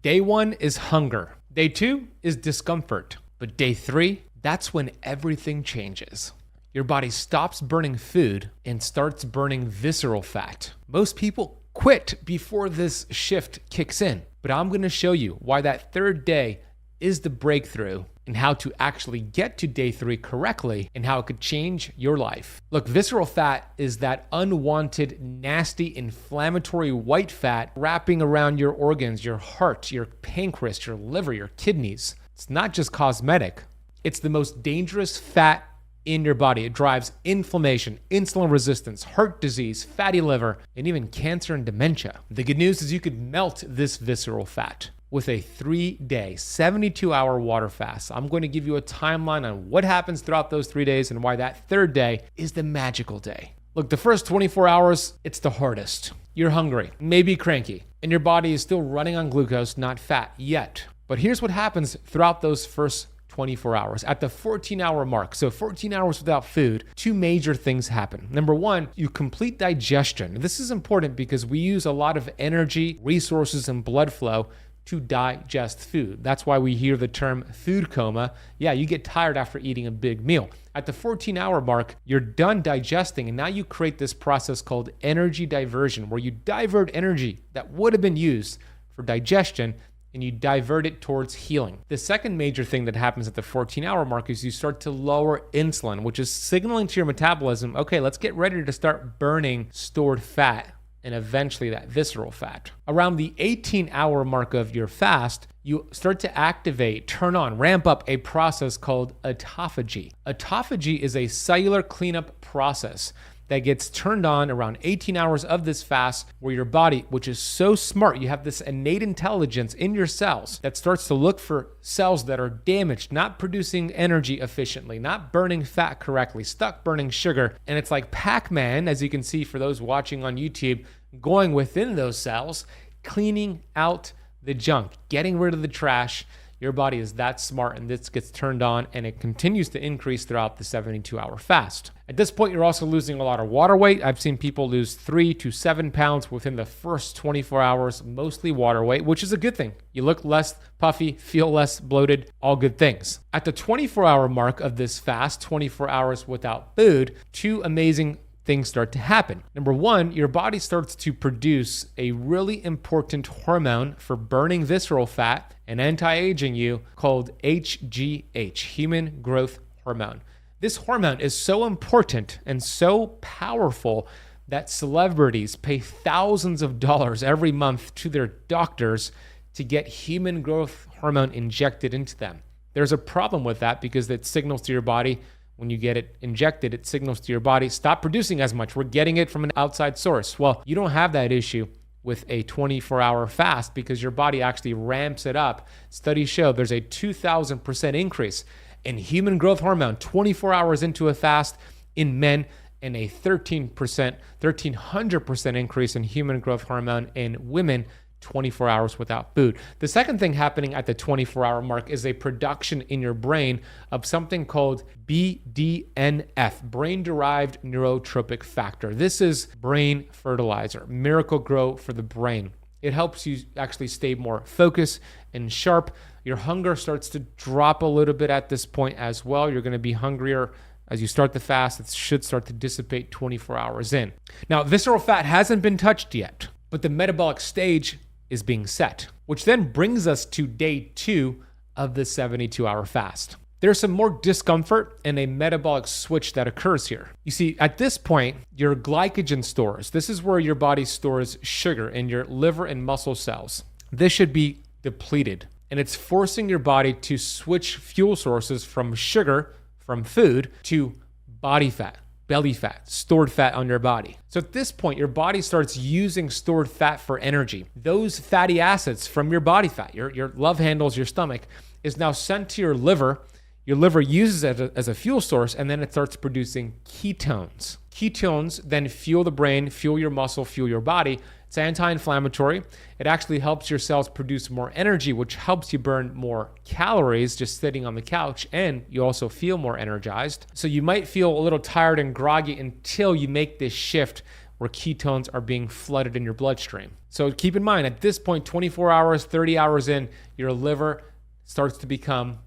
Day 1 is hunger. Day 2 is discomfort. But day 3, that's when everything changes. Your body stops burning food and starts burning visceral fat. Most people quit before this shift kicks in, but I'm going to show you why that third day is the breakthrough and how to actually get to day 3 correctly and how it could change your life. Look, visceral fat is that unwanted, nasty, inflammatory white fat wrapping around your organs, your heart, your pancreas, your liver, your kidneys. It's not just cosmetic. It's the most dangerous fat in your body. It drives inflammation, insulin resistance, heart disease, fatty liver, and even cancer and dementia. The good news is you could melt this visceral fat with a 3-day, 72-hour water fast. I'm going to give you a timeline on what happens throughout those 3 days and why that third day is the magical day. Look, the first 24 hours, it's the hardest. You're hungry, maybe cranky, and your body is still running on glucose, not fat yet. But here's what happens throughout those first 24 hours. At the 14-hour mark, so 14 hours without food, 2 major things happen. Number 1, you complete digestion. This is important because we use a lot of energy, resources, and blood flow to digest food. That's why we hear the term food coma. Yeah, you get tired after eating a big meal. At the 14-hour mark, you're done digesting, and now you create this process called energy diversion, where you divert energy that would have been used for digestion and you divert it towards healing. The second major thing that happens at the 14-hour mark is you start to lower insulin, which is signaling to your metabolism, okay, let's get ready to start burning stored fat and eventually that visceral fat. Around the 18-hour mark of your fast, you start to activate, turn on, ramp up a process called autophagy. Autophagy is a cellular cleanup process that gets turned on around 18 hours of this fast, where your body, which is so smart, you have this innate intelligence in your cells that starts to look for cells that are damaged, not producing energy efficiently, not burning fat correctly, stuck burning sugar. And it's like Pac-Man, as you can see for those watching on YouTube, going within those cells, cleaning out the junk, getting rid of the trash. Your body is that smart, and this gets turned on, and it continues to increase throughout the 72-hour fast. At this point, you're also losing a lot of water weight. I've seen people lose 3 to 7 pounds within the first 24 hours, mostly water weight, which is a good thing. You look less puffy, feel less bloated, all good things. At the 24-hour mark of this fast, 24 hours without food, 2 amazing things start to happen. Number 1, your body starts to produce a really important hormone for burning visceral fat and anti-aging you called HGH, human growth hormone. This hormone is so important and so powerful that celebrities pay thousands of dollars every month to their doctors to get human growth hormone injected into them. There's a problem with that because it signals to your body, when you get it injected, it signals to your body, stop producing as much. We're getting it from an outside source. Well, you don't have that issue with a 24-hour fast because your body actually ramps it up. Studies show there's a 2,000% increase in human growth hormone 24 hours into a fast in men, and a 1,300% increase in human growth hormone in women 24 hours without food. The second thing happening at the 24-hour mark is a production in your brain of something called BDNF, brain-derived neurotropic factor. This is brain fertilizer, miracle grow for the brain. It helps you actually stay more focused and sharp. Your hunger starts to drop a little bit at this point as well. You're going to be hungrier as you start the fast. It should start to dissipate 24 hours in. Now, visceral fat hasn't been touched yet, but the metabolic stage is being set, which then brings us to day 2 of the 72-hour fast. There's some more discomfort and a metabolic switch that occurs here. You see, at this point, your glycogen stores, this is where your body stores sugar in your liver and muscle cells. This should be depleted, and it's forcing your body to switch fuel sources from sugar, from food, to body fat, belly fat, stored fat on your body. So at this point, your body starts using stored fat for energy. Those fatty acids from your body fat, your love handles, your stomach, is now sent to your liver. Your liver uses it as a fuel source, and then it starts producing ketones. Ketones then fuel the brain, fuel your muscle, fuel your body. It's anti-inflammatory. It actually helps your cells produce more energy, which helps you burn more calories just sitting on the couch, and you also feel more energized. So you might feel a little tired and groggy until you make this shift where ketones are being flooded in your bloodstream. So keep in mind, at this point, 24 hours, 30 hours in, your liver starts to become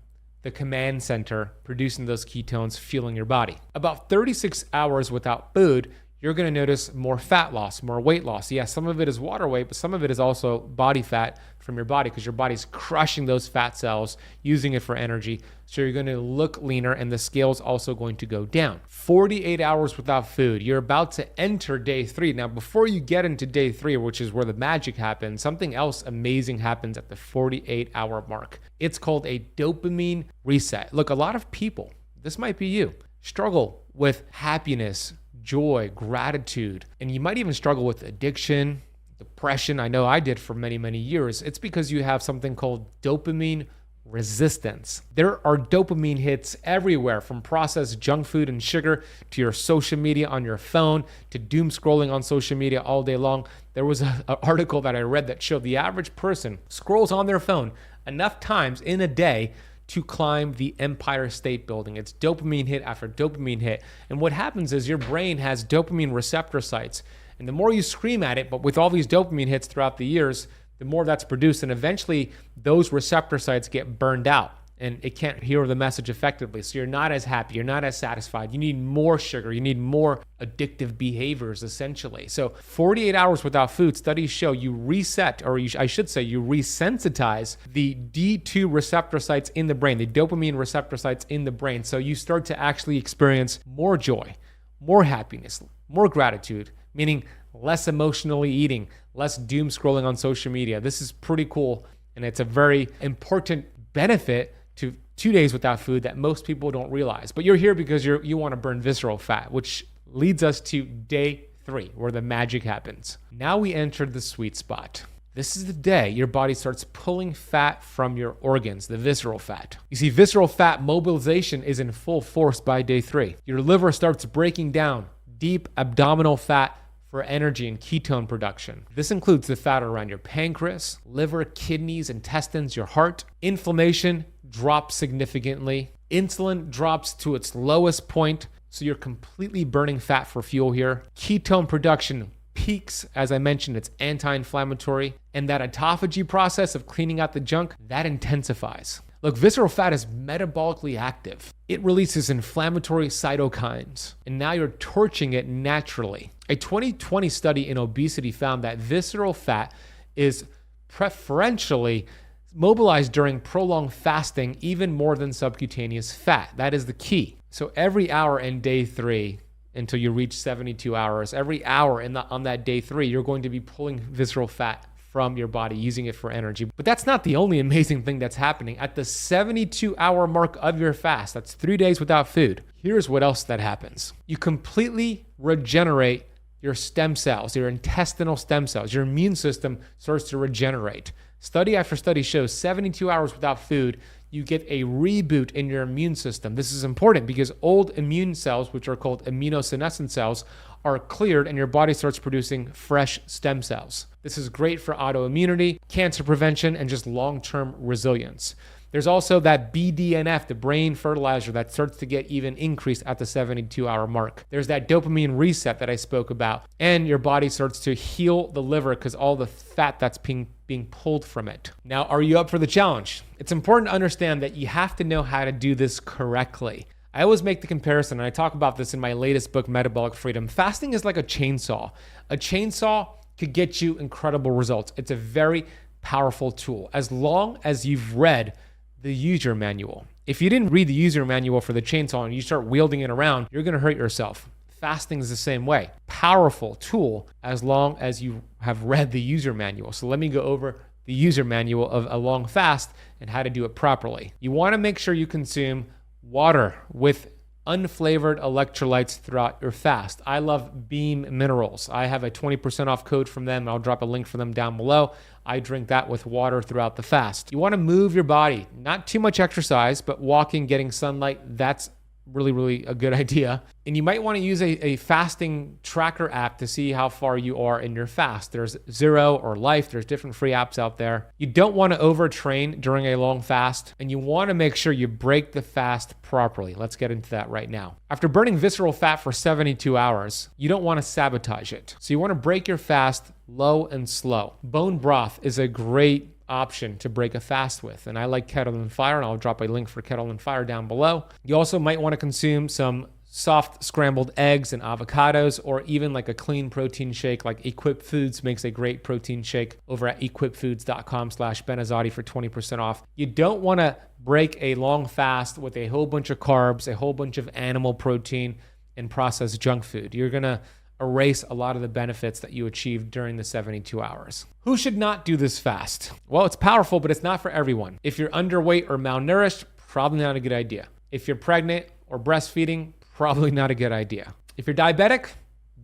the command center producing those ketones, fueling your body. About 36 hours without food, you're going to notice more fat loss, more weight loss. Yeah, some of it is water weight, but some of it is also body fat from your body because your body's crushing those fat cells, using it for energy. So you're going to look leaner and the scale's also going to go down. 48 hours without food. You're about to enter day 3. Now, before you get into day 3, which is where the magic happens, something else amazing happens at the 48-hour mark. It's called a dopamine reset. Look, a lot of people, this might be you, struggle with happiness, joy, gratitude, and you might even struggle with addiction, depression. I know I did for many, many years. It's because you have something called dopamine resistance. There are dopamine hits everywhere, from processed junk food and sugar to your social media on your phone to doom scrolling on social media all day long. There was an article that I read that showed the average person scrolls on their phone enough times in a day to climb the Empire State Building. It's dopamine hit after dopamine hit. And what happens is your brain has dopamine receptor sites. And the more you scream at it, but with all these dopamine hits throughout the years, the more that's produced. And eventually those receptor sites get burned out and it can't hear the message effectively. So you're not as happy, you're not as satisfied. You need more sugar, you need more addictive behaviors essentially. So 48 hours without food, studies show you reset, or I should say you resensitize the D2 receptor sites in the brain, the dopamine receptor sites in the brain. So you start to actually experience more joy, more happiness, more gratitude, meaning less emotionally eating, less doom scrolling on social media. This is pretty cool. And it's a very important benefit to 2 days without food that most people don't realize. But you're here because you want to burn visceral fat, which leads us to day 3, where the magic happens. Now we entered the sweet spot. This is the day your body starts pulling fat from your organs, the visceral fat. You see, visceral fat mobilization is in full force by day 3. Your liver starts breaking down deep abdominal fat for energy and ketone production. This includes the fat around your pancreas, liver, kidneys, intestines, your heart. Inflammation drops significantly. Insulin drops to its lowest point, so you're completely burning fat for fuel here. Ketone production peaks. As I mentioned, it's anti-inflammatory. And that autophagy process of cleaning out the junk, that intensifies. Look, visceral fat is metabolically active. It releases inflammatory cytokines, and now you're torching it naturally. A 2020 study in obesity found that visceral fat is preferentially mobilized during prolonged fasting, even more than subcutaneous fat. That is the key. So every hour in day 3, until you reach 72 hours, every hour on that day 3, you're going to be pulling visceral fat from your body, using it for energy. But that's not the only amazing thing that's happening. At the 72-hour mark of your fast, that's 3 days without food, here's what else that happens. You completely regenerate your stem cells, your intestinal stem cells. Your immune system starts to regenerate. Study after study shows 72 hours without food, you get a reboot in your immune system. This is important because old immune cells, which are called immunosenescent cells, are cleared and your body starts producing fresh stem cells. This is great for autoimmunity, cancer prevention, and just long-term resilience. There's also that BDNF, the brain fertilizer, that starts to get even increased at the 72-hour mark. There's that dopamine reset that I spoke about, and your body starts to heal the liver because all the fat that's being pulled from it. Now, are you up for the challenge? It's important to understand that you have to know how to do this correctly. I always make the comparison, and I talk about this in my latest book, Metabolic Freedom. Fasting is like a chainsaw. A chainsaw could get you incredible results. It's a very powerful tool, as long as you've read the user manual. If you didn't read the user manual for the chainsaw and you start wielding it around, you're gonna hurt yourself. Fasting is the same way. Powerful tool as long as you have read the user manual. So let me go over the user manual of a long fast and how to do it properly. You wanna make sure you consume water with unflavored electrolytes throughout your fast. I love Beam Minerals. I have a 20% off code from them. I'll drop a link for them down below. I drink that with water throughout the fast. You want to move your body, not too much exercise, but walking, getting sunlight, that's really a good idea. And you might want to use a fasting tracker app to see how far you are in your fast. There's Zero or Life. There's different free apps out there. You don't want to overtrain during a long fast, and you want to make sure you break the fast properly. Let's get into that right now. After burning visceral fat for 72 hours, you don't want to sabotage it. So you want to break your fast low and slow. Bone broth is a great option to break a fast with, and I like Kettle and Fire, and I'll drop a link for Kettle and Fire down below. You also might want to consume some soft scrambled eggs and avocados, or even like a clean protein shake. Like Equip Foods makes a great protein shake over at equipfoods.com/benazadi for 20% off. You don't want to break a long fast with a whole bunch of carbs, a whole bunch of animal protein, and processed junk food. You're going to erase a lot of the benefits that you achieved during the 72 hours. Who should not do this fast? Well, it's powerful, but it's not for everyone. If you're underweight or malnourished, probably not a good idea. If you're pregnant or breastfeeding, probably not a good idea. If you're diabetic,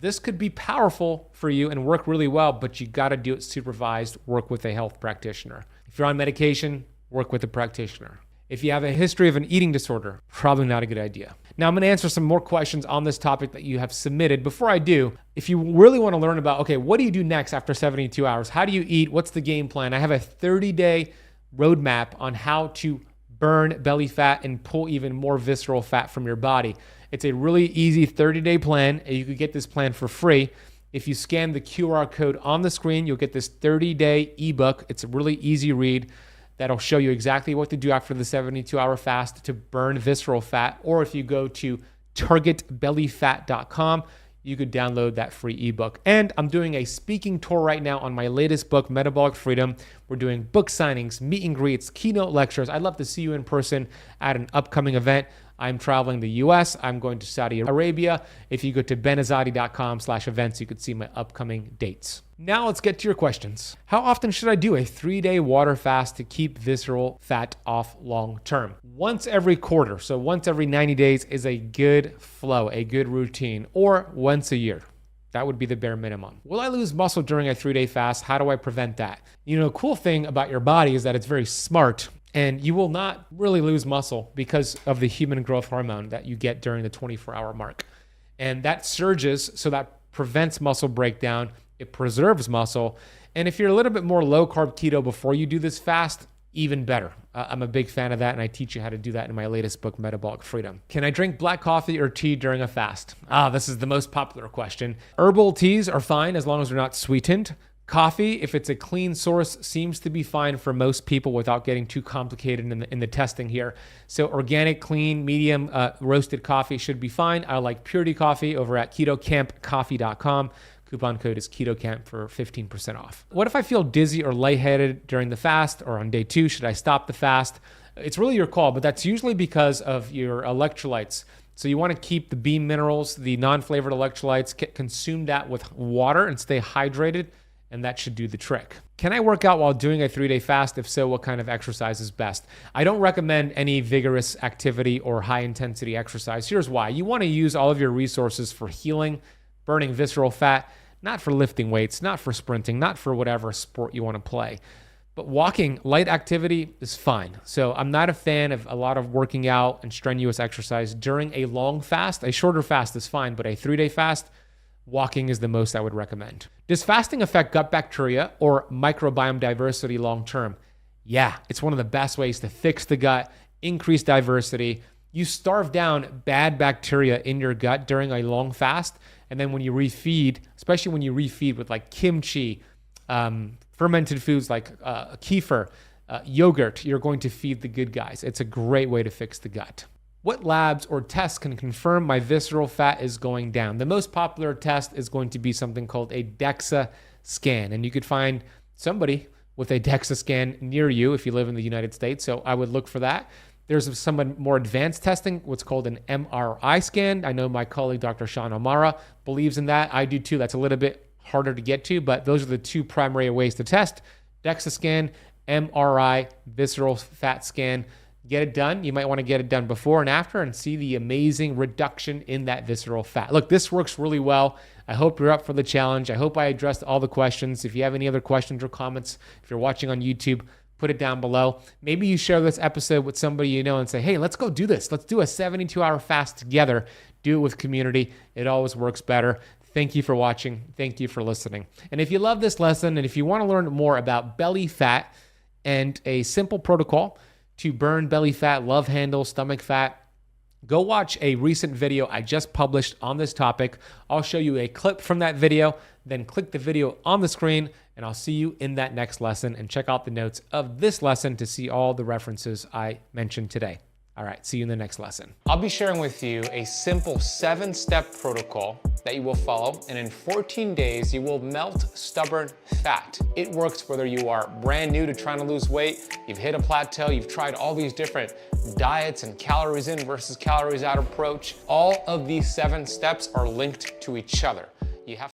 this could be powerful for you and work really well, but you got to do it supervised, work with a health practitioner. If you're on medication, work with a practitioner. If you have a history of an eating disorder, probably not a good idea. Now, I'm going to answer some more questions on this topic that you have submitted. Before I do, if you really want to learn about, okay, what do you do next after 72 hours? How do you eat? What's the game plan? I have a 30-day roadmap on how to burn belly fat and pull even more visceral fat from your body. It's a really easy 30-day plan, and you could get this plan for free. If you scan the QR code on the screen, you'll get this 30-day ebook. It's a really easy read that'll show you exactly what to do after the 72-hour fast to burn visceral fat. Or if you go to targetbellyfat.com, you could download that free ebook. And I'm doing a speaking tour right now on my latest book, Metabolic Freedom. We're doing book signings, meet and greets, keynote lectures. I'd love to see you in person at an upcoming event. I'm traveling the US. I'm going to Saudi Arabia. If you go to benazadi.com/events, you could see my upcoming dates. Now let's get to your questions. How often should I do a 3-day water fast to keep visceral fat off long term? Once every quarter, so once every 90 days is a good flow, a good routine, or once a year. That would be the bare minimum. Will I lose muscle during a 3-day fast? How do I prevent that? You know, a cool thing about your body is that it's very smart, and you will not really lose muscle because of the human growth hormone that you get during the 24-hour mark. And that surges, so that prevents muscle breakdown. It preserves muscle. And if you're a little bit more low-carb keto before you do this fast, even better. I'm a big fan of that, and I teach you how to do that in my latest book, Metabolic Freedom. Can I drink black coffee or tea during a fast? This is the most popular question. Herbal teas are fine as long as they're not sweetened. Coffee, if it's a clean source, seems to be fine for most people without getting too complicated in the testing here. So organic, clean, medium roasted coffee should be fine. I like Purity Coffee over at ketocampcoffee.com. Coupon code is KETOCAMP for 15% off. What if I feel dizzy or lightheaded during the fast or on day 2? Should I stop the fast? It's really your call, but that's usually because of your electrolytes. So you want to keep the B minerals, the non-flavored electrolytes, consume that with water and stay hydrated, and that should do the trick. Can I work out while doing a 3-day fast? If so, what kind of exercise is best? I don't recommend any vigorous activity or high-intensity exercise. Here's why. You want to use all of your resources for healing, burning visceral fat, not for lifting weights, not for sprinting, not for whatever sport you want to play. But walking, light activity is fine. So I'm not a fan of a lot of working out and strenuous exercise during a long fast. A shorter fast is fine, but a 3-day fast, walking is the most I would recommend. Does fasting affect gut bacteria or microbiome diversity long term? Yeah, it's one of the best ways to fix the gut, increase diversity. You starve down bad bacteria in your gut during a long fast, and then when you refeed, especially when you refeed with like kimchi, fermented foods like kefir, yogurt, you're going to feed the good guys. It's a great way to fix the gut. What labs or tests can confirm my visceral fat is going down? The most popular test is going to be something called a DEXA scan, and you could find somebody with a DEXA scan near you if you live in the United States, so I would look for that. There's some more advanced testing, what's called an MRI scan. I know my colleague, Dr. Sean O'Mara, believes in that. I do too. That's a little bit harder to get to, but those are the two primary ways to test. DEXA scan, MRI, visceral fat scan. Get it done. You might want to get it done before and after and see the amazing reduction in that visceral fat. Look, this works really well. I hope you're up for the challenge. I hope I addressed all the questions. If you have any other questions or comments, if you're watching on YouTube, put it down below. Maybe you share this episode with somebody you know and say, hey, let's go do this. Let's do a 72-hour fast together. Do it with community. It always works better. Thank you for watching. Thank you for listening. And if you love this lesson and if you want to learn more about belly fat and a simple protocol to burn belly fat, love handle, stomach fat, go watch a recent video I just published on this topic. I'll show you a clip from that video, then click the video on the screen, and I'll see you in that next lesson. And check out the notes of this lesson to see all the references I mentioned today. All right, see you in the next lesson. I'll be sharing with you a simple 7-step protocol that you will follow, and in 14 days, you will melt stubborn fat. It works whether you are brand new to trying to lose weight, you've hit a plateau, you've tried all these different diets and calories in versus calories out approach. All of these 7 steps are linked to each other. You have